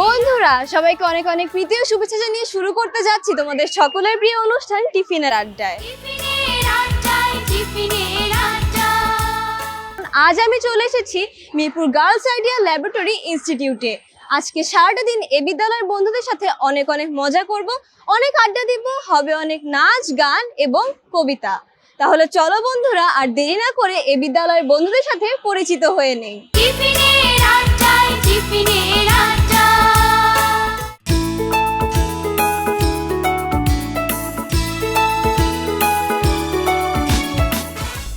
বন্ধুরা সবাইকে অনেক অনেক প্রীতি ও শুভেচ্ছা জানিয়ে শুরু করতে যাচ্ছি তোমাদের সকলের প্রিয় অনুষ্ঠান টিফিনের আড্ডায়। আজ আমি চলে এসেছি মিরপুর গার্লস আইডিয়া ল্যাবরেটরি ইনস্টিটিউটে। আজকে সারাটা দিন এ বিদ্যালয়ের বন্ধুদের সাথে অনেক অনেক মজা করব, অনেক আড্ডা দিব, হবে অনেক নাচ গান এবং কবিতা। তাহলে চলো বন্ধুরা আর দেরি না করে এ বিদ্যালয়ের বন্ধুদের সাথে পরিচিত হয়ে নেই।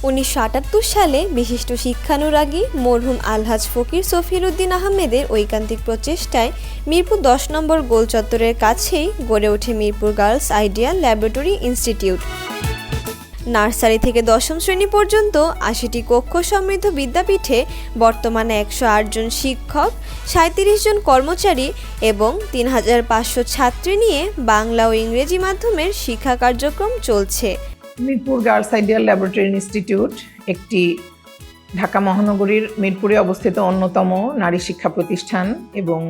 1978 সালে বিশিষ্ট শিক্ষানুরাগী মরহুম আলহাজ ফকির সফিউদ্দিন আহমেদের ঐকান্তিক প্রচেষ্টায় মিরপুর 10 নম্বর গোল চত্বরের কাছেই গড়ে ওঠে Mirpur girls idea laboratory institute. Nursery থেকে দশম শ্রেণী পর্যন্ত 80টি কক্ষ সমৃদ্ধ বিদ্যাপীঠে বর্তমানে 108 জন শিক্ষক, 37 জন কর্মচারী এবং 3500 ছাত্রী নিয়ে বাংলা ও ইংরেজি মাধ্যমের শিক্ষা কার্যক্রম চলছে। Mirpur girls ideal laboratory institute একটি ঢাকা মহানগরীর মিরপুরে অবস্থিত অন্যতম নারী শিক্ষা প্রতিষ্ঠান এবং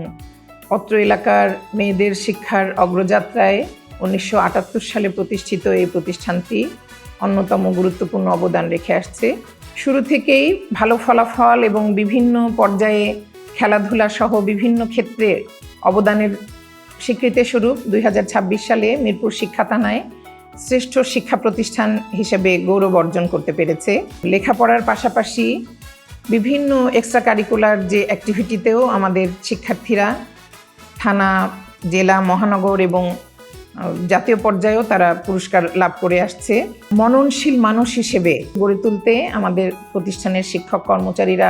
অত্র এলাকার মেয়েদের শিক্ষার অগ্রযাত্রায় 1978 সালে প্রতিষ্ঠিত এই প্রতিষ্ঠানটি অন্যতম গুরুত্বপূর্ণ অবদান রেখে আসছে। শুরু থেকেই ভালো ফলাফল এবং বিভিন্ন পর্যায়ে খেলাধুলা সহ বিভিন্ন ক্ষেত্রে অবদানের স্বীকৃতিস্বরূপ 2026 সালে মিরপুর শিক্ষা থানায় শ্রেষ্ঠ শিক্ষা প্রতিষ্ঠান হিসেবে গৌরব অর্জন করতে পেরেছে। লেখাপড়ার পাশাপাশি বিভিন্ন এক্সট্রা কারিকুলার যে অ্যাক্টিভিটিতেও আমাদের শিক্ষার্থীরা থানা, জেলা, মহানগর এবং জাতীয় পর্যায়েও তারা পুরস্কার লাভ করে আসছে। মননশীল মানুষ হিসেবে গড়ে তুলতে আমাদের প্রতিষ্ঠানের শিক্ষক কর্মচারীরা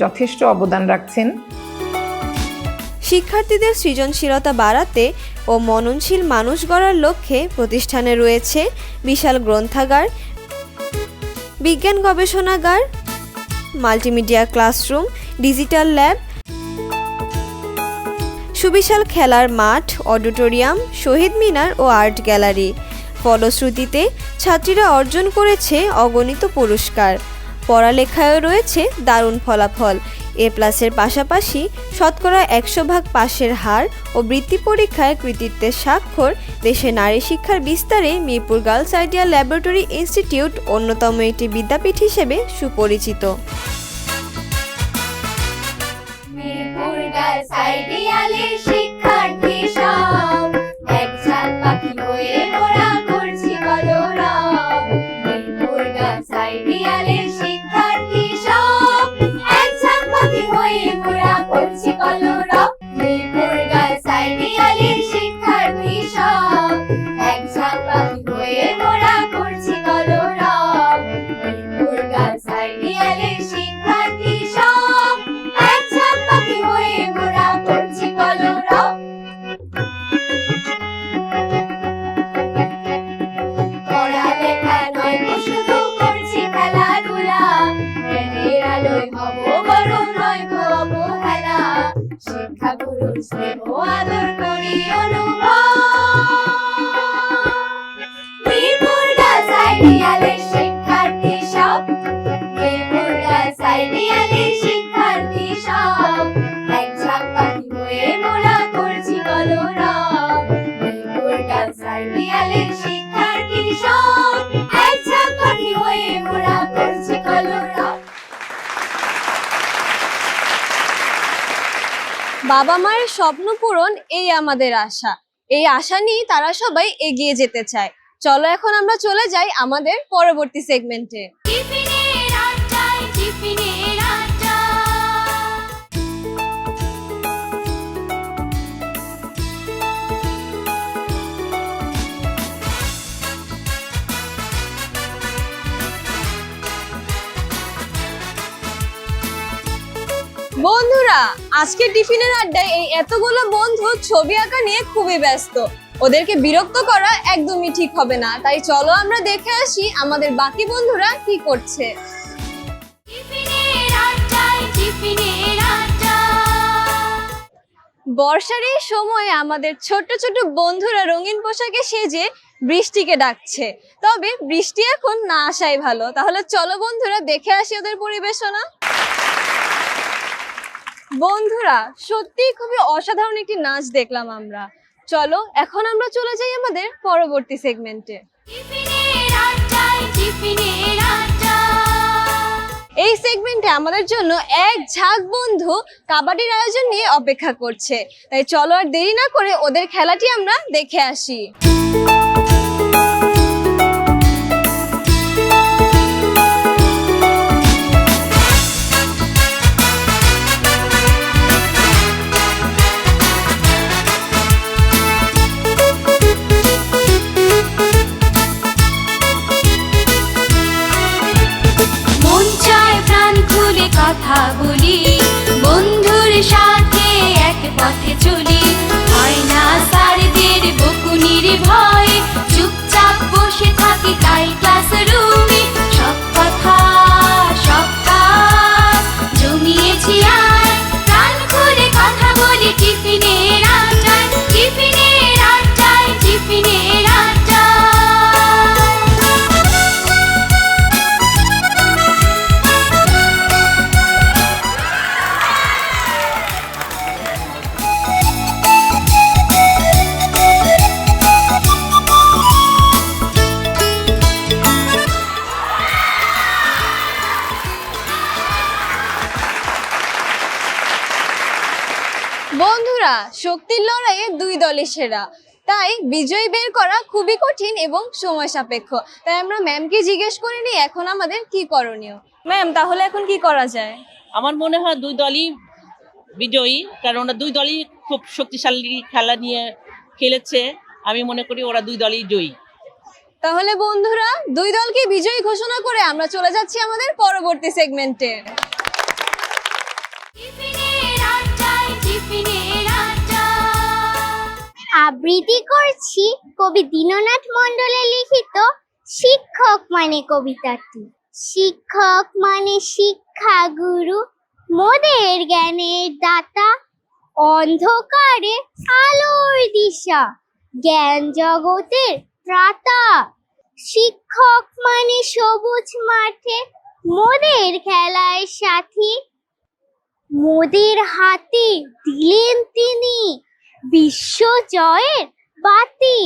যথেষ্ট অবদান রাখছেন। শিক্ষার্থীদের সৃজনশীলতা বাড়াতে ও মননশীল মানুষ গড়ার লক্ষ্যে প্রতিষ্ঠানে রয়েছে বিশাল গ্রন্থাগার, বিজ্ঞান গবেষণাগার, মাল্টিমিডিয়া ক্লাসরুম, ডিজিটাল ল্যাব, সুবিশাল খেলার মাঠ, অডিটোরিয়াম, শহীদ মিনার ও আর্ট গ্যালারি। ফলশ্রুতিতে ছাত্রীরা অর্জন করেছে অগণিত পুরস্কার। পড়ালেখায়ও রয়েছে দারুণ ফলাফল। A+-এর পাশাপাশি শতকরা 100% পাশের হার ও বৃত্তি পরীক্ষায় কৃতিত্বের স্বাক্ষর দেশে নারী শিক্ষার বিস্তারে Mirpur girls idea laboratory institute অন্যতম একটি বিদ্যাপীঠ হিসেবে সুপরিচিত। মিরপুর গার্লস আইডিয়ালের শিক্ষার্থী সব একসাথ পাখি হয়ে মোরা করছি কলরব। মিরপুর গার্লস আইডিয়ালের শিক্ষার্থী সব একসাথ পাখি হয়ে মোরা করছি কলরব। মিরপুর গার্লস আইডিয়ালের শিক্ষার্থী সব একসাথ পাখি হয়ে মোরা করছি কলরব। মিরপুর গার্লস আইডিয়ালের শিক্ষার্থী সব একসাথ পাখি হয়ে মোরা করছি কলরব। পড়ালেখা নয় গো শুধু করছি খেলাধুলা, জ্ঞানের আলোয় হব বড় নয় গো অবহেলা। শিক্ষা গুরুর স্নেহ আদর করি অনুভব। মিরপুর গার্লস আইডিয়ালের শিক্ষার্থী সব, মিরপুর গার্লস আইডিয়ালের শিক্ষার্থী সব একঝাঁক পাখি হয়ে মোরা করছি কলরব। মিরপুর গার্লস আইডিয়ালের শিক্ষার্থী সব একঝাঁক পাখি হয়ে মোরা করছি কলরব। বাবা মায়ের স্বপ্ন পূরণ এই আমাদের আশা। এই আশা নিয়ে তারা সবাই এগিয়ে যেতে চায়। চলো এখন আমরা চলে যাই আমাদের পরবর্তী সেগমেন্টে। টিফিনের আড্ডায়, টিফিনের আড্ডা। বন্ধুরা আজকে টিফিনের আড্ডায় এই এতগুলো বন্ধু ছবি আঁকা নিয়ে খুবই ব্যস্ত। ওদেরকে বিরক্ত করা একদমই ঠিক হবে না, তাই চলো আমরা দেখে আসি আমাদের বাকি বন্ধুরা কি করছে। টিফিনের আড্ডায়, টিফিনের আড্ডা। বর্ষার এই সময়ে আমাদের ছোট ছোট বন্ধুরা রঙিন পোশাকে সেজে বৃষ্টিকে ডাকছে। তবে বৃষ্টি এখন না আসাই ভালো। তাহলে চলো বন্ধুরা দেখে আসি ওদের পরিবেশনা। বন্ধুরা সত্যি খুবই অসাধারণ একটি নাচ দেখলাম আমরা। চলো এখন আমরা চলে যাই আমাদের পরবর্তী সেগমেন্টে। টিফিনের আড্ডায়, টিফিনের আড্ডা। এই সেগমেন্টে আমাদের জন্য এক ঝাঁক বন্ধু কাবাডির আয়োজন নিয়ে অপেক্ষা করছে, তাই চলো আর দেরি না করে ওদের খেলাটি আমরা দেখে আসি। মন চায় প্রাণ খুলে কথা বলি, বন্ধুর সাথে এক পথে চলি। হয় না স্যারদের বকুনির ভয়ে, চুপচাপ বসে থাকি তাই ক্লাসরুমে। সব কথা সব কাজ জমিয়েছি আজ, প্রাণ খুলে কথা বলি টিফিনের আড্ডায়, টিফিনের আড্ডায়, টিফিনের আড্ডায়। বন্ধুরা শক্তির লড়াইয়ে দুই দলই সেরা, তাই বিজয়ী বের করা খুবই কঠিন এবং সময় সাপেক্ষ। তাই আমরা ম্যামকে জিজ্ঞেস করে নিই এখন আমাদের কি করণীয়। ম্যাম তাহলে এখন কি করা যায়? আমার মনে হয় দুই দলই বিজয়ী, কারণ ওরা দুই দলই খুব শক্তিশালী খেলা নিয়ে খেলেছে। আমি মনে করি ওরা দুই দলই জয়ী। তাহলে বন্ধুরা দুই দলকে বিজয়ী ঘোষণা করে আমরা চলে যাচ্ছি আমাদের পরবর্তী সেগমেন্টে। টিফিনের আড্ডায়, টিফিনের আড্ডা। আবৃত্তি করছি কবি দীননাথ মণ্ডলের লিখিত শিক্ষক মানে কবিতাটি। শিক্ষক মানে শিক্ষা গুরু, মোদের জ্ঞানের দাতা, অন্ধকারে আলোর দিশা, জ্ঞান জগতের ত্রাতা। শিক্ষক মানে সবুজ মাঠে মোদের খেলায় সাথী, মোদের হাতে দিলেন তিনি বিশ্ব জয়ের বাতি।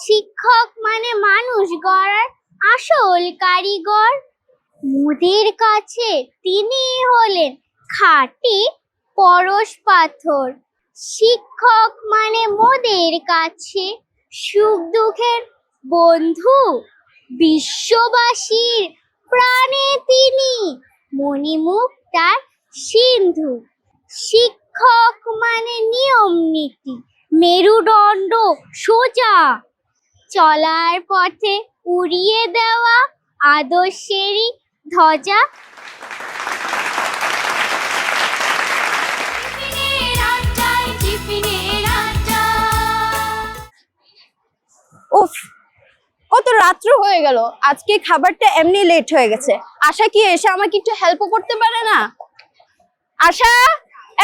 শিক্ষক মানে মানুষ গড়ার আসল কারিগর, মোদের কাছে তিনি হলেন খাঁটি পরশ পাথর। শিক্ষক মানে মোদের কাছে সুখ দুঃখের বন্ধু, বিশ্ববাসীর প্রাণে তিনি মণিমুক্তার সিন্ধু। শিক্ষক মানে নিয়ম নীতি, মেরুদণ্ড সোজা, চলার পথে উড়িয়ে দেওয়া আদর্শেরই ধ্বজা। টিফিনের আড্ডায়, টিফিনের আড্ডা। উফ কত রাত্র হয়ে গেল, আজকে খাবারটা এমনি লেট হয়ে গেছে। আশা কি এসে আমাকে একটু হেল্প করতে পারে না? আশা,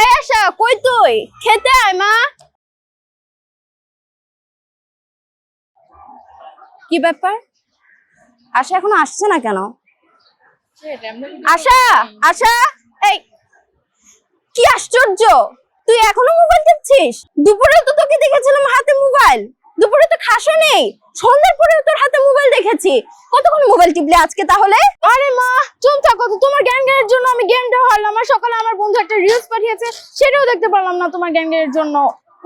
এই আশা কই তুই? খেতে আয় মা। কি ব্যাপার, আশা এখনো আসছে না কেন? আশা, আশা, এই কি আশ্চর্য, তুই এখনো মোবাইল টিপছিস? দুপুরে তো তোকে দেখেছিলাম হাতে মোবাইল, দুপুরে তো খাসও নেই, সন্ধ্যার পরেও তোর হাতে মোবাইল দেখেছি। কতক্ষণ মোবাইল টিপলি আজকে তাহলে? আরে মা চুপ থাকো তো, তোমার জ্ঞানের জন্য আমি গেমটা হারলাম, আর সকালে আমার বন্ধু একটা রিলস পাঠিয়েছে সেটাও দেখতে পারলাম না তোমার জ্ঞানের জন্য।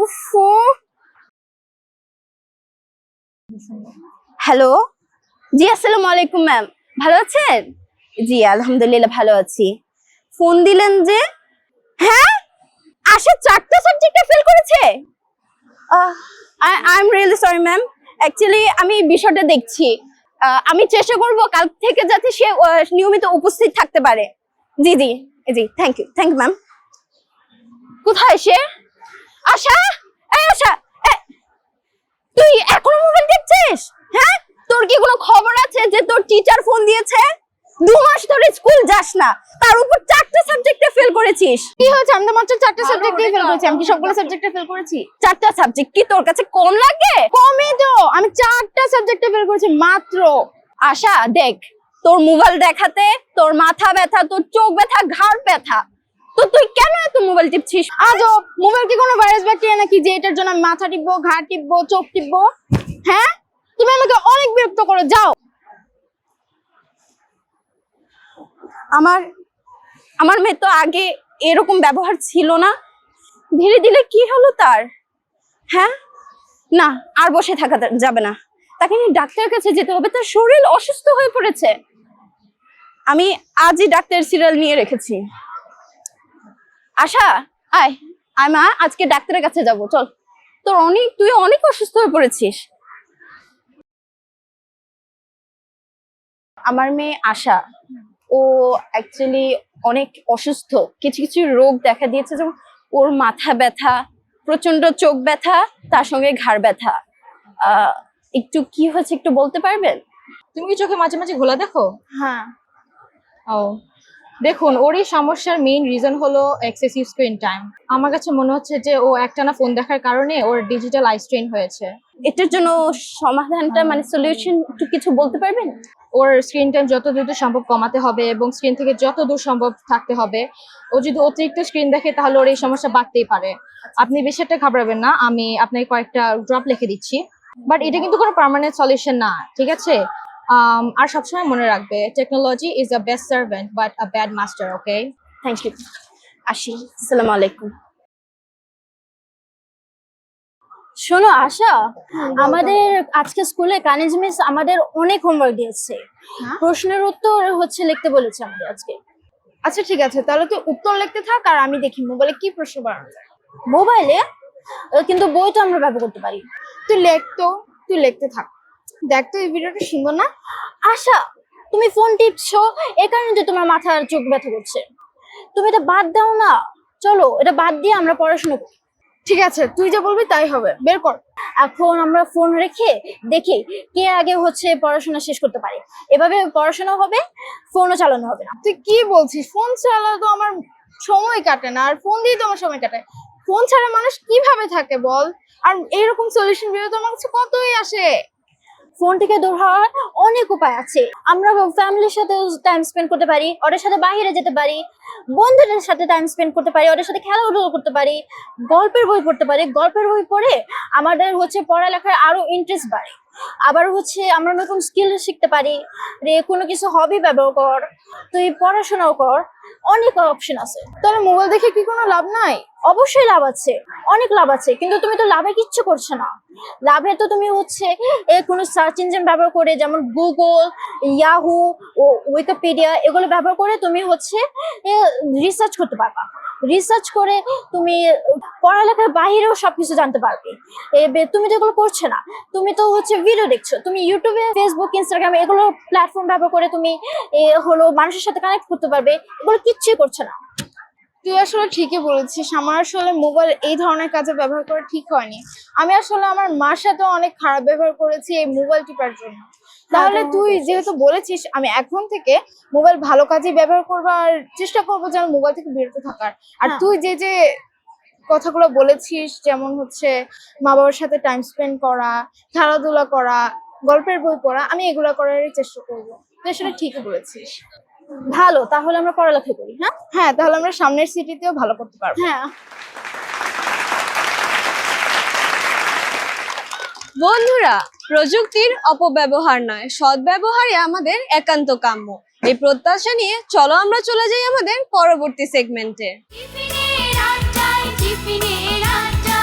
উফ। হ্যালো, জি আসসালামু আলাইকুম ম্যাম, ভালো আছেন? জি আলহামদুলিল্লাহ ভালো আছি। ফোন দিলেন যে? হ্যাঁ আশা 4টা সাবজেক্টে ফেল করেছে। I am really sorry ma'am, actually আমি বিষয়টা দেখছি। আমি চেষ্টা করব কাল থেকে যাতে সে নিয়মিত উপস্থিত থাকতে পারে। জি জি জি, থ্যাংক ইউ ম্যাম। কোথায় সে? আশা, এই আশা, তুই এখনো মোবাইল দেখছিস? হ্যাঁ, তোর কি কোনো খবর আছে যে তোর টিচার ফোন দিয়েছে? 2 মাস ধরে স্কুল যাস না, তার উপর 4টা সাবজেক্টে ফেল করেছিস। কি হয়েছে? আমি তো মাত্র 4টা সাবজেক্টে ফেল করেছি। আমি কি সবগুলো সাবজেক্টে ফেল করেছি? 4টা সাবজেক্ট কি তোর কাছে কম লাগে? কমই তো, আমি 4টা সাবজেক্টে ফেল করেছি মাত্র। আশা দেখ, তোর মোবাইল দেখাতে তোর মাথা ব্যথা, তোর চোখ ব্যথা, ঘাড় ব্যথা, তো তুই কেন এত মোবাইল টিপছিস? আজও মোবাইল কি কোনো ভাইরাস ব্যাকটেরিয়া নাকি যে এটার জন্য আমি মাথা টিপবো, ঘাড় টিপবো, চোখ টিপবো? হ্যাঁ, তুমি আমাকে অনেক বিরক্ত করো, যাও। আমার আমার মেয়ে তো আগে এরকম ব্যবহার ছিল না, ধীরে ধীরে কি হলো তার? হ্যাঁ, না আর বসে থাকা যাবে না, তাকে নিয়ে ডাক্তারের কাছে যেতে হবে, তার শরীর অসুস্থ হয়ে পড়েছে। আমি আজই ডাক্তারের সিরিয়াল নিয়ে রেখেছি। আশা, আয় আয় মা, আজকে ডাক্তারের কাছে যাব, চল। তুই অনেক অসুস্থ হয়ে পড়েছিস। আমার মেয়ে আশা, ও অ্যাকচুয়ালি অনেক অসুস্থ, কিছু কিছু রোগ দেখা দিয়েছে, যেমন ওর মাথা ব্যথা, প্রচন্ড চোখ ব্যথা, তার সঙ্গে ঘাড় ব্যথা। একটু কি হয়েছে একটু বলতে পারবেন? তুমি কি চোখে মাঝে মাঝে ঘোলা দেখো? হ্যাঁ। ও, দেখুন, ওর এই সমস্যার মেইন রিজন হলো এক্সেসিভ স্ক্রিন টাইম। আমার কাছে মনে হচ্ছে যে ও একটানা ফোন দেখার কারণে ওর ডিজিটাল আই স্ট্রেন হয়েছে। এটার জন্য সমাধানটা মানে সলিউশন একটু কিছু বলতে পারবেন? ওর স্ক্রিন টাইম যত দ্রুত সম্ভব কমাতে হবে এবং স্ক্রিন থেকে যত দূর সম্ভব থাকতে হবে। ও যদি অতিরিক্ত স্ক্রিন দেখে তাহলে ওর এই সমস্যা বাড়তেই পারে। আপনি বেশি একটা ঘাবড়াবেন না, আমি আপনাকে কয়েকটা ড্রপ লিখে দিচ্ছি, বাট এটা কিন্তু কোনো পার্মানেন্ট সলিউশন না, ঠিক আছে? আর সবসময় মনে রাখবে, technology is a best servant but a bad master. Okay, thank you. আসি, আসসালামু আলাইকুম। শোনো আশা, আমাদের আজকে স্কুলে কানিজ মিস আমাদের অনেক হোমওয়ার্ক দিয়েছে, প্রশ্নের উত্তর হচ্ছে লিখতে বলেছে আমাদের আজকে। আচ্ছা ঠিক আছে, তাহলে তুই উত্তর লিখতে থাক আর আমি দেখি মোবাইলে কি প্রশ্ন বানানো যায়। মোবাইলে কিন্তু বই তো আমরা ব্যবহার করতে পারি। তুই লিখতে থাক, দেখ তো এই ভিডিওটা সুন্দর না? আশা, তুমি ফোন টিপছো, এই কারণে তো তোমার মাথার চোখ ব্যথা করছে। তুমি এটা বাদ দাও না, চলো এটা বাদ দিয়ে আমরা পড়াশোনা করি। ঠিক আছে, তুই যা বলবি তাই হবে, বের কর। এখন আমরা ফোন রেখে দেখি কে আগে হচ্ছে পড়াশোনা শেষ করতে পারে, এভাবে পড়াশোনা হবে, ফোনও চালানো হবে না। তুই কি বলছিস? ফোন ছাড়া তো আমার সময় কাটে না, আর ফোন দিয়ে তো আমার সময় কাটে। ফোন ছাড়া মানুষ কিভাবে থাকে বল? আর এইরকম সলিউশন ভিডিও তো আমার কাছে কতই আসে। ফোন থেকে দূর হওয়ার অনেক উপায় আছে। আমরা ফ্যামিলির সাথে টাইম স্পেন্ড করতে পারি, ওদের সাথে বাইরে যেতে পারি, বন্ধুদের সাথে টাইম স্পেন্ড করতে পারি, ওদের সাথে খেলাধুলা করতে পারি, গল্পের বই পড়তে পারি। গল্পের বই পড়ে আমাদের হচ্ছে পড়ালেখার আরো ইন্টারেস্ট বাড়ে। আবার হচ্ছে আমরা নতুন স্কিল শিখতে পারি। কোনো কিছু হবি ব্যবহার কর, তুই পড়াশোনাও কর, অনেক অপশন আছে। তাহলে মোবাইল দেখে কি কোনো লাভ নাই? অবশ্যই লাভ আছে, অনেক লাভ আছে, কিন্তু তুমি তো লাভে কিচ্ছু করছো না। লাভে তো তুমি হচ্ছে কোনো সার্চ ইঞ্জিন ব্যবহার করে, যেমন গুগল, ইয়াহু, উইকিপিডিয়া, এগুলো ব্যবহার করে তুমি হচ্ছে রিসার্চ করতে পারবা। রিসার্চ করে তুমি পড়ালেখার বাইরেও সবকিছু জানতে পারবে। তুমি তো এগুলো করছো না, তুমি তো হচ্ছে ভিডিও দেখছো। তুমি ইউটিউবে, ফেসবুক, ইনস্টাগ্রামে এগুলো প্ল্যাটফর্ম ব্যবহার করে তুমি হলো মানুষের সাথে কানেক্ট করতে পারবে, এগুলো কিচ্ছুই করছো না। তুই আসলে ঠিকই বলেছিস, আমার আসলে মোবাইল এই ধরনের কাজে ব্যবহার করা ঠিক হয়নি। আমি আসলে আমার মার সাথে অনেক খারাপ ব্যবহার করেছি এই মোবাইল টিপার জন্য। তাহলে তুই যেহেতু বলেছিস, আমি এখন থেকে মোবাইল ভালো কাজে ব্যবহার করবো আর চেষ্টা করবো যেন মোবাইল থেকে বিরত থাকার। আর তুই যে যে কথাগুলো বলেছিস, যেমন হচ্ছে মা বাবার সাথে টাইম স্পেন্ড করা, খেলাধুলা করা, গল্পের বই পড়া, আমি এগুলো করারই চেষ্টা করবো। তুই আসলে ঠিকই বলেছিস। ভালো, তাহলে আমরা পড়ালেখা করি। হ্যাঁ, তাহলে আমরা সামনের সিটিতেও ভালো করতে পারবো। হ্যাঁ। বন্ধুরা, প্রযুক্তির অপব্যবহার নয়, সদ্ব্যবহারই আমাদের একান্ত কাম্য। এই প্রত্যাশা নিয়ে চলো আমরা চলে যাই আমাদের পরবর্তী সেগমেন্টে। টিফিনের আড্ডায়, টিফিনের আড্ডা।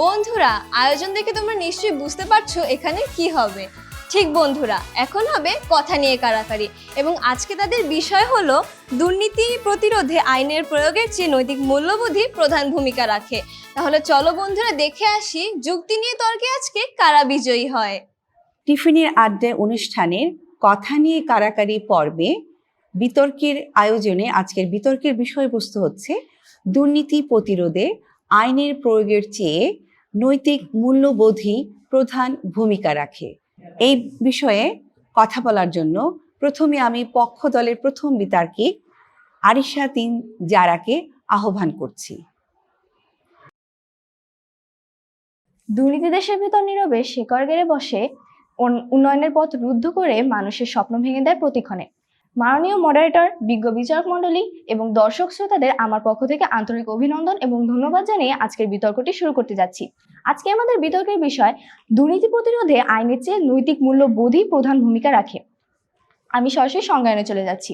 বন্ধুরা, আয়োজন দেখে তোমরা নিশ্চয়ই বুঝতে পারছো এখানে কি হবে। ঠিক বন্ধুরা, এখন হবে কথা নিয়ে কাড়াকাড়ি, এবং আজকে তাদের বিষয় হলো দুর্নীতি প্রতিরোধে আইনের প্রয়োগের চেয়ে নৈতিক মূল্যবোধই প্রধান ভূমিকা রাখে। তাহলে চলো বন্ধুরা দেখে আসি যুক্তি নিয়ে তর্কে আজকে কারা বিজয়ী হয়। টিফিনের আড্ডা অনুষ্ঠানের কথা নিয়ে কাড়াকাড়ি পর্বে বিতর্কের আয়োজনে আজকের বিতর্কের বিষয়বস্তু হচ্ছে দুর্নীতি প্রতিরোধে আইনের প্রয়োগের চেয়ে নৈতিক মূল্যবোধই প্রধান ভূমিকা রাখে। এই বিষয়ে কথা বলার জন্য প্রথমে আমি পক্ষ দলের প্রথম বিতর্কিক আরিশা তিন জারাকে আহ্বান করছি। দুর্নীতি দেশের ভেতর নীরবে শেকড় গেড়ে বসে, উন্নয়নের পথ রুদ্ধ করে মানুষের স্বপ্ন ভেঙে দেয় প্রতিক্ষণে। মাননীয় মডারেটর, বিজ্ঞ বিচারক মণ্ডলী এবং দর্শক শ্রোতাদের আমার পক্ষ থেকে আন্তরিক অভিনন্দন এবং ধন্যবাদ জানিয়ে আজকের বিতর্কটি শুরু করতে যাচ্ছি। আজকে আমাদের বিতর্কের বিষয় দুর্নীতি প্রতিরোধে আইনের চেয়ে নৈতিক মূল্যবোধই প্রধান ভূমিকা রাখে। আমি সরাসরি সংজ্ঞায়নে চলে যাচ্ছি।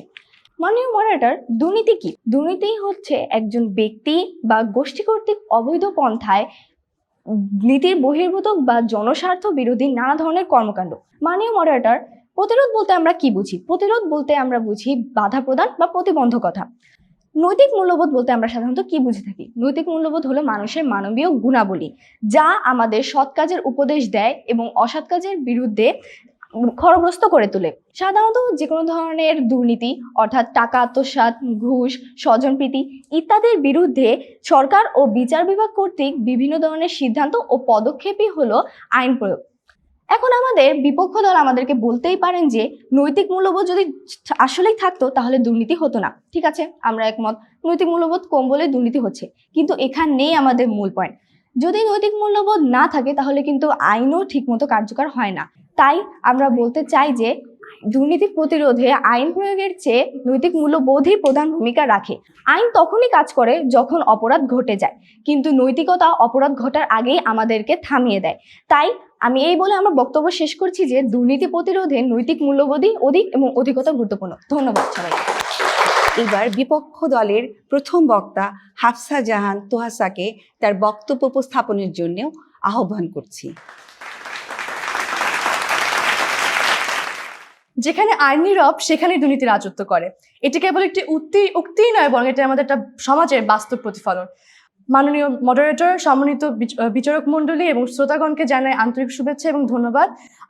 মাননীয় মডারেটর, দুর্নীতি কি? দুর্নীতি হচ্ছে একজন ব্যক্তি বা গোষ্ঠী কর্তৃক অবৈধ পন্থায় নীতির বহির্ভূত বা জনস্বার্থ বিরোধী নানা ধরনের কর্মকাণ্ড। মাননীয় মডারেটর, প্রতিরোধ বলতে আমরা কি বুঝি? প্রতিরোধ বলতে আমরা বুঝি বাধা প্রদান বা প্রতিবন্ধকতা। নৈতিক মূল্যবোধ বলতে আমরা সাধারণত কি বুঝে থাকি? নৈতিক মূল্যবোধ হলো মানুষের মানবীয় গুণাবলী, যা আমাদের সৎ কাজের উপদেশ দেয় এবং অসৎ কাজের বিরুদ্ধে খড়গ্রস্ত করে তোলে। সাধারণত যে কোনো ধরনের দুর্নীতি অর্থাৎ টাকা আত্মসাৎ, ঘুষ, স্বজনপ্রীতি ইত্যাদির বিরুদ্ধে সরকার ও বিচার বিভাগ কর্তৃক বিভিন্ন ধরনের সিদ্ধান্ত ও পদক্ষেপই হলো আইন প্রয়োগ। এখন আমাদের বিপক্ষ দল আমাদেরকে বলতেই পারেন যে নৈতিক মূল্যবোধ যদি আসলেই থাকতো তাহলে দুর্নীতি হতো না। ঠিক আছে, আমরা একমত, নৈতিক মূল্যবোধ কম বলে দুর্নীতি হচ্ছে, কিন্তু এখানেই আমাদের মূল পয়েন্ট। যদি নৈতিক মূল্যবোধ না থাকে তাহলে কিন্তু আইনও ঠিকমতো কার্যকর হয় না। তাই আমরা বলতে চাই যে দুর্নীতি প্রতিরোধে আইন প্রয়োগের চেয়ে নৈতিক মূল্যবোধই প্রধান ভূমিকা রাখে। আইন তখনই কাজ করে যখন অপরাধ ঘটে যায়, কিন্তু নৈতিকতা অপরাধ ঘটার আগেই আমাদেরকে থামিয়ে দেয়। তাই আমি এই বলে আমার বক্তব্য শেষ করছি যে দুর্নীতি প্রতিরোধে নৈতিক মূল্যবোধই অধিক এবং অধিকতর গুরুত্বপূর্ণ। ধন্যবাদ সবাইকে। এবার বিপক্ষ দলের প্রথম বক্তা হাফসা জাহান তোহাসাকে তার বক্তব্য উপস্থাপনের জন্য আহ্বান করছি। যেখানে আইন নীরব সেখানেই দুর্নীতি রাজত্ব করে। এটি কেবল একটি উক্তি নয়, বরং এটা আমাদের একটা সমাজের বাস্তব প্রতিফলন। মাননীয় মডারেটর, সম্মানিত বিচারক মণ্ডলী এবং শ্রোতাগণকে জানাই আন্তরিক শুভেচ্ছা এবং ধন্যবাদ।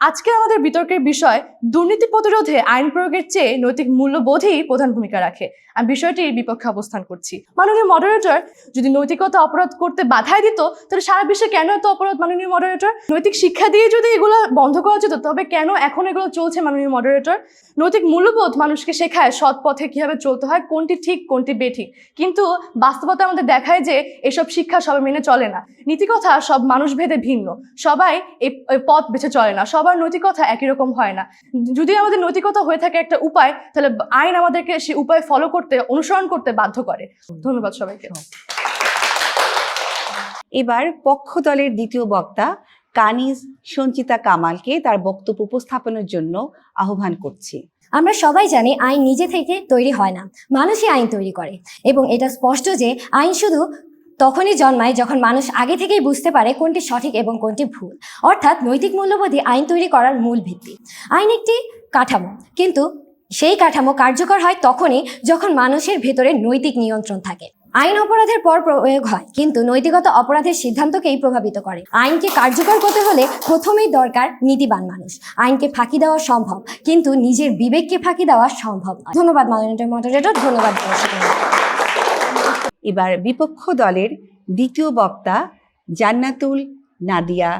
আজকে আমাদের বিতর্কের বিষয় দুর্নীতি প্রতিরোধে আইন প্রয়োগের চেয়ে নৈতিক মূল্যবোধই প্রধান ভূমিকা রাখে। আমি বিষয়টির বিপক্ষে অবস্থান করছি। মাননীয় মডারেটর, যদি নৈতিকতা অপরাধ করতে বাধাই দিত তাহলে সারা বিশ্বে কেন এত অপরাধ? মাননীয় মডারেটর, নৈতিক শিক্ষা দিয়ে যদি এগুলো বন্ধ করা যেত তবে কেন এখন এগুলো চলছে? মাননীয় মডারেটর, নৈতিক মূল্যবোধ মানুষকে শেখায় সৎ পথে কিভাবে চলতে হয়, কোনটি ঠিক কোনটি বেঠিক, কিন্তু বাস্তবতা আমাদের দেখায় যে এসব শিক্ষা সবাই মেনে চলে না। নীতিকথা সব মানুষ ভেদে ভিন্ন, সবাই এই পথ বেছে চলে না, সবার নৈতিকতা একই রকম হয় না। যদি আমাদের নৈতিকতা হয়ে থাকে একটা উপায়, তাহলে আইন আমাদেরকে সেই উপায় ফলো করতে, অনুসরণ করতে বাধ্য করে। ধন্যবাদ সবাইকে। এবার পক্ষ দলের দ্বিতীয় বক্তা কানিজ সঞ্চিতা কামালকে তার বক্তব্য উপস্থাপনের জন্য আহ্বান করছি। আমরা সবাই জানি আইন নিজে থেকে তৈরি হয় না, মানুষই আইন তৈরি করে। এবং এটা স্পষ্ট যে আইন শুধু তখনই জন্মায় যখন মানুষ আগে থেকেই বুঝতে পারে কোনটি সঠিক এবং কোনটি ভুল। অর্থাৎ নৈতিক মূল্যবোধই আইন তৈরি করার মূল ভিত্তি। আইন একটি কাঠামো, কিন্তু সেই কাঠামো কার্যকর হয় তখনই যখন মানুষের ভেতরে নৈতিক নিয়ন্ত্রণ থাকে। আইন অপরাধের পর প্রয়োগ হয়, কিন্তু নৈতিকতা অপরাধের সিদ্ধান্তকেই প্রভাবিত করে। আইনকে কার্যকর করতে হলে প্রথমেই দরকার নীতিবান মানুষ। আইনকে ফাঁকি দেওয়া সম্ভব, কিন্তু নিজের বিবেককে ফাঁকি দেওয়া সম্ভব নয়। ধন্যবাদ মাননীয় মডারেটর, ধন্যবাদ। এবার বিপক্ষ দলের দ্বিতীয় বক্তা জান্নাতুল নাদিয়া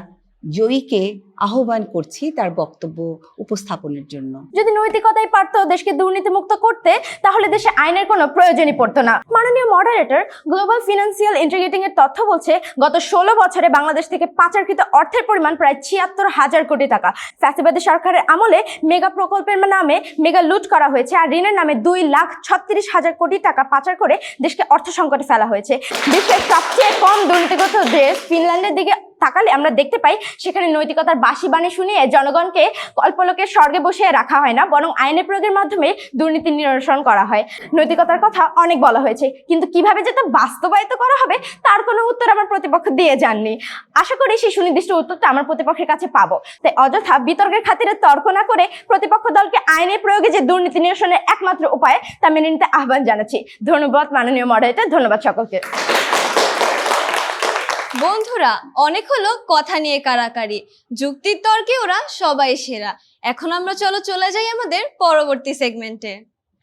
জয়ীকে আহ্বান করছি তার বক্তব্য উপস্থাপনের জন্য। যদি নৈতিকতাই পারতো দেশকে দুর্নীতিমুক্ত করতে, তাহলে দেশে আইনের কোনো প্রয়োজনই পড়তো না। মাননীয় মডারেটর, গ্লোবাল ফিনান্সিয়াল ইন্টিগ্রেটিং এর তথ্য বলছে গত 16 বছরে বাংলাদেশ থেকে পাচারকৃত অর্থের পরিমাণ প্রায় 76,000 কোটি টাকা। ফ্যাসিবাদী সরকারের আমলে মেগা প্রকল্পের নামে মেগা লুট করা হয়েছে, আর ঋণের নামে 2,36,000 কোটি টাকা পাচার করে দেশকে অর্থ সংকটে ফেলা হয়েছে। বিশ্বের সবচেয়ে কম দুর্নীতিগ্রস্ত দেশ ফিনল্যান্ডের দিকে তাকালে আমরা দেখতে পাই সেখানে নৈতিকতার বাঁশি বাণী শুনিয়ে জনগণকে কল্পলোকের স্বর্গে বসিয়ে রাখা হয় না, বরং আইনের প্রয়োগের মাধ্যমে দুর্নীতি নিরসন করা হয়। নৈতিকতার কথা অনেক বলা হয়েছে, কিন্তু কিভাবে যেটা বাস্তবায়িত করা হবে তার কোনো উত্তর আমার প্রতিপক্ষ দিয়ে যাননি। আশা করি সেই সুনির্দিষ্ট উত্তরটা আমার প্রতিপক্ষের কাছে পাবো। তাই অযথা বিতর্কের খাতিরে তর্ক না করে প্রতিপক্ষ দলকে আইনের প্রয়োগে যে দুর্নীতি নিরসনের একমাত্র উপায় তা মেনে নিতে আহ্বান জানাচ্ছি। ধন্যবাদ মাননীয় মডারেটর, ধন্যবাদ সকলকে। বন্ধুরা, অনেক হলো কথা নিয়ে কারাকারি, যুক্তির তর্কে ওরা সবাই সেরা। এখন আমরা চলে যাই আমাদের পরবর্তী সেগমেন্টে।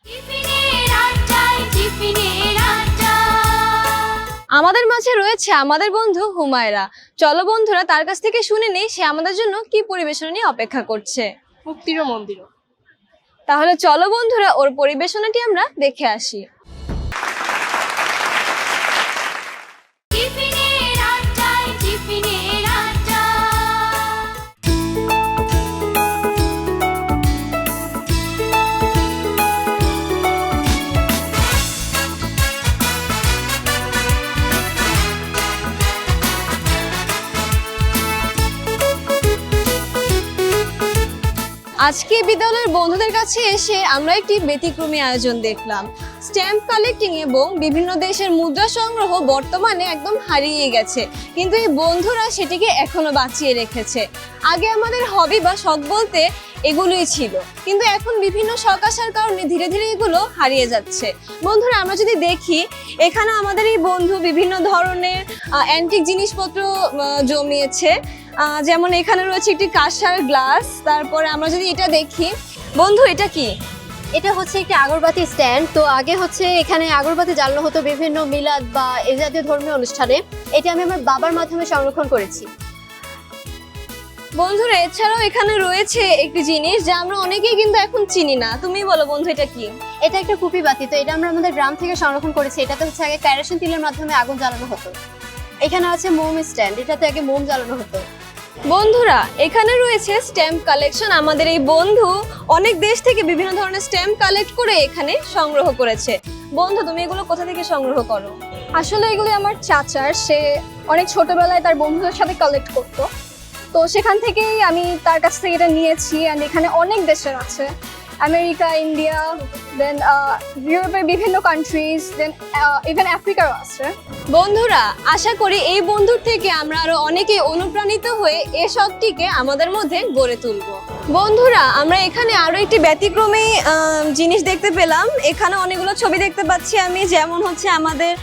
টিফিনের আড্ডায়, টিফিনের আড্ডা। আমাদের মাঝে রয়েছে আমাদের বন্ধু হুমায়রা। চলো বন্ধুরা, তার কাছ থেকে শুনে নেই সে আমাদের জন্য কি পরিবেশনা নিয়ে অপেক্ষা করছে। মুক্তির মন্দির। তাহলে চলো বন্ধুরা, ওর পরিবেশনাটি আমরা দেখে আসি। টিফিনের আড্ডায়, টিফিনের আড্ডা। আজকে বিদ্যালয়ের বন্ধুদের কাছে এসে আমরা একটি ব্যতিক্রমী আয়োজন দেখলাম। স্ট্যাম্প কালেক্টিং এবং বিভিন্ন দেশের মুদ্রা সংগ্রহ বর্তমানে একদম হারিয়ে গেছে, কিন্তু এই বন্ধুরা সেটিকে এখনো বাঁচিয়ে রেখেছে। আগে আমাদের হবি বা শখ বলতে এগুলোই ছিল, কিন্তু এখন বিভিন্ন শখ আসার কারণে ধীরে ধীরে এগুলো হারিয়ে যাচ্ছে। বন্ধুরা, আমরা যদি দেখি এখানে আমাদের এই বন্ধু বিভিন্ন ধরনের অ্যান্টিক জিনিসপত্র জমিয়েছে। যেমন এখানে রয়েছে একটি কাঁসার গ্লাস। তারপরে আমরা যদি এটা দেখি, বন্ধু এটা কি? এটা হচ্ছে একটি আগরবাতি স্ট্যান্ড। তো আগে হচ্ছে এখানে আগরবাতি জ্বালানো হতো বিভিন্ন মিলাদ বা এ জাতীয় ধর্মীয় অনুষ্ঠানে। এটা আমি আমার বাবার মাধ্যমে সংরক্ষণ করেছি। বন্ধুরা, এছাড়াও এখানে রয়েছে একটি জিনিস যা আমরা অনেকেই কিন্তু এখন চিনি না। তুমি বলো বন্ধু, এটা কি? এটা একটা কুপি বাতি। তো এটা আমরা আমাদের গ্রাম থেকে সংরক্ষণ করেছি। এটাতে হচ্ছে আগে কেরোসিন তেলের মাধ্যমে আগুন জ্বালানো হতো। এখানে আছে মোম স্ট্যান্ড, এটাতে আগে মোম জ্বালানো হতো। বন্ধুরা, এখানে রয়েছে স্ট্যাম্প কালেকশন। আমাদের এই বন্ধু অনেক দেশ থেকে বিভিন্ন ধরনের স্ট্যাম্প কালেক্ট করে এখানে সংগ্রহ করেছে। বন্ধু, তুমি এগুলো কোথা থেকে সংগ্রহ করো? আসলে এগুলো আমার চাচার, সে অনেক ছোটবেলায় তার বন্ধুদের সাথে কালেক্ট করতো, তো সেখান থেকেই আমি তার কাছ থেকে এটা নিয়েছি। অ্যান্ড এখানে অনেক দেশের আছে, আমেরিকা, ইন্ডিয়া, দেন ইউরোপের বিভিন্ন কান্ট্রিজ, দেন ইভেন আফ্রিকারও আছে। বন্ধুরা, আশা করি এই বন্ধুর থেকে আমরা আরো অনেকে অনুপ্রাণিত হয়ে এই শখটিকে আমাদের মধ্যে গড়ে তুলব। বন্ধুরা, আমরা এখানে আরো একটি ব্যতিক্রমী জিনিস দেখতে পেলাম। এখানে অনেকগুলো ছবি দেখতে পাচ্ছি আমি, যেমন হচ্ছে আমাদের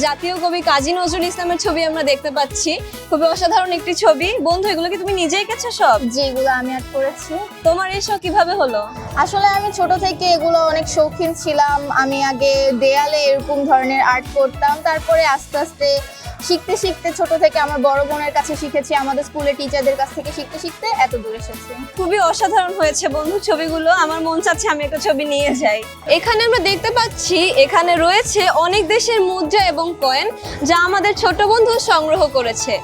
জাতীয় কবি কাজী নজরুল ইসলামের ছবি আমরা দেখতে পাচ্ছি। খুবই অসাধারণ একটি ছবি। বন্ধু, এগুলো কি তুমি নিজেই এঁকেছো সব? যেগুলো আমি আর্ট করেছি। তোমার এই শখ কিভাবে হলো? আসলে আমি ছোট থেকে এগুলো অনেক শৌখিন ছিলাম। আমি আগে দেয়ালে এরকম ধরনের আর্ট করতাম, তারপরে আস্তে আস্তে শিখতে শিখতে ছোট থেকে আমার বড় বোনের কাছে শিখেছি, আমাদের স্কুলের টিচারদের কাছ থেকে শিখতে শিখতে এত দূর এসেছি। খুবই অসাধারণ হয়েছে বন্ধু ছবিগুলো। আমার মন চাচ্ছে আমি একটা ছবি নিয়ে যাই। এখানে আমরা দেখতে পাচ্ছি এখানে রয়েছে অনেক দেশের মুদ্রা এবং কয়েন, যা আমাদের ছোট বন্ধু সংগ্রহ করেছে।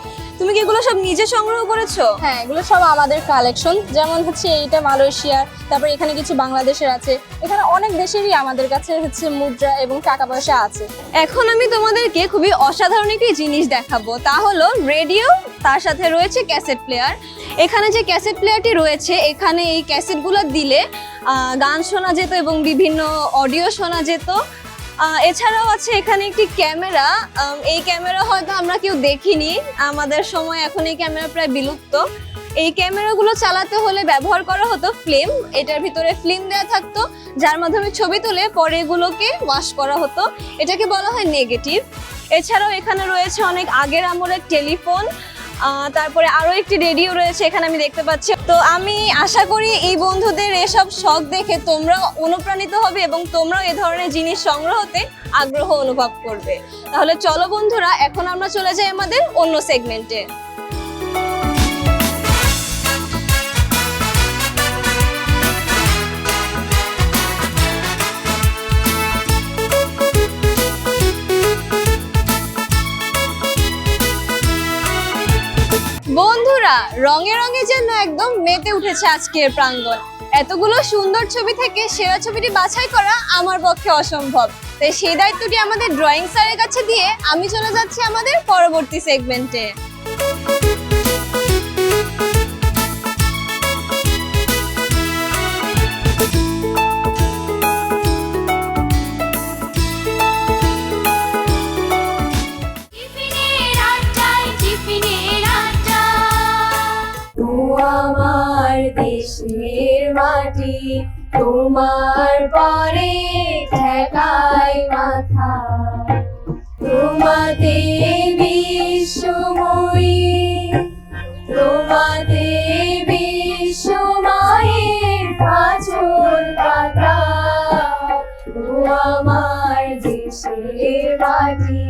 তুমি কি এগুলো সব নিজে সংগ্রহ করেছো? হ্যাঁ, এগুলো সব আমাদের কালেকশন। যেমন হচ্ছে এইটা মালয়েশিয়ার, তারপর এখানে কিছু বাংলাদেশের আছে। এখানে অনেক দেশেরই আমাদের কাছে হচ্ছে মুদ্রা এবং টাকা পয়সা আছে। এখন আমি তোমাদেরকে খুবই অসাধারণ একটি জিনিস দেখাবো, তা হলো রেডিও, তার সাথে রয়েছে ক্যাসেট প্লেয়ার। এখানে যে ক্যাসেট প্লেয়ারটি রয়েছে, এখানে এই ক্যাসেটগুলো দিলে গান শোনা যেত এবং বিভিন্ন অডিও শোনা যেত। এছাড়াও আছে এখানে একটি ক্যামেরা। এই ক্যামেরা হয়তো আমরা কেউ দেখিনি, আমাদের সময় এখন এই ক্যামেরা প্রায় বিলুপ্ত। এই ক্যামেরাগুলো চালাতে হলে ব্যবহার করা হতো ফিল্ম। এটার ভিতরে ফিল্ম দেওয়া থাকতো, যার মাধ্যমে ছবি তুলে পরে এগুলোকে ওয়াশ করা হতো। এটাকে বলা হয় নেগেটিভ। এছাড়াও এখানে রয়েছে অনেক আগের আমলের টেলিফোন। তারপরে আরো একটি রেডিও রয়েছে এখানে আমি দেখতে পাচ্ছি। তো আমি আশা করি এই বন্ধুদের এসব শখ দেখে তোমরা অনুপ্রাণিত হবে এবং তোমরাও এই ধরনের জিনিস সংগ্রহতে আগ্রহ অনুভব করবে। তাহলে চলো বন্ধুরা, এখন আমরা চলে যাই আমাদের অন্য সেগমেন্টে। বন্ধুরা, রঙে রঙে যেন একদম মেতে উঠেছে আজকের প্রাঙ্গণ। এতগুলো সুন্দর ছবি থেকে সেরা ছবিটি বাছাই করা আমার পক্ষে অসম্ভব, তাই সেই দায়িত্বটি আমাদের ড্রয়িং স্যারের কাছে দিয়ে আমি চলে যাচ্ছি আমাদের পরবর্তী সেগমেন্টে। টিফিনের আড্ডায়, টিফিনের আড্ডা। আমার দেশের মাটি তোমার পরে ঠেকায় মাথা, তোমাতে বিশ্বময়ী, তোমাতে বিশ্বমায়ের কাজল পাতা। ও আমার দেশের মাটি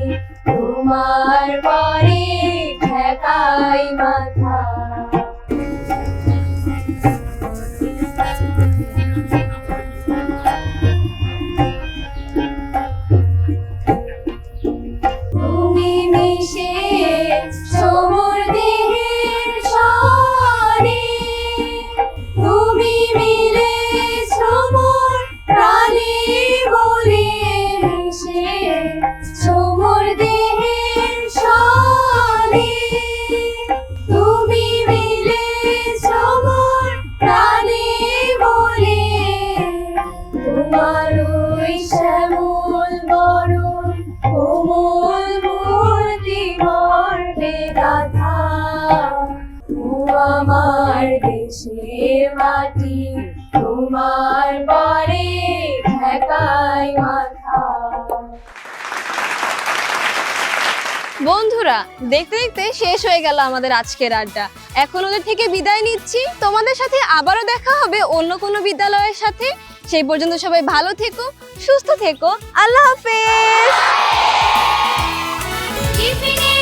তোমার পরে ঠেকায় মাথা। তুমি মিশে সমর দেহের সনে, তুমি মিলে সমর প্রাণে বলে মিশে সমর দেহের সনে। কাটি তোমার পরে ঠেকাই মাথা। বন্ধুরা, দেখতে দেখতে শেষ হয়ে গেল আমাদের আজকের আড্ডা। এখন ওদের থেকে বিদায় নিচ্ছি। তোমাদের সাথে আবারও দেখা হবে অন্য কোনো বিদ্যালয়ের সাথে। সেই পর্যন্ত সবাই ভালো থেকো, সুস্থ থেকো। আল্লাহ হাফেজ। টিফিনে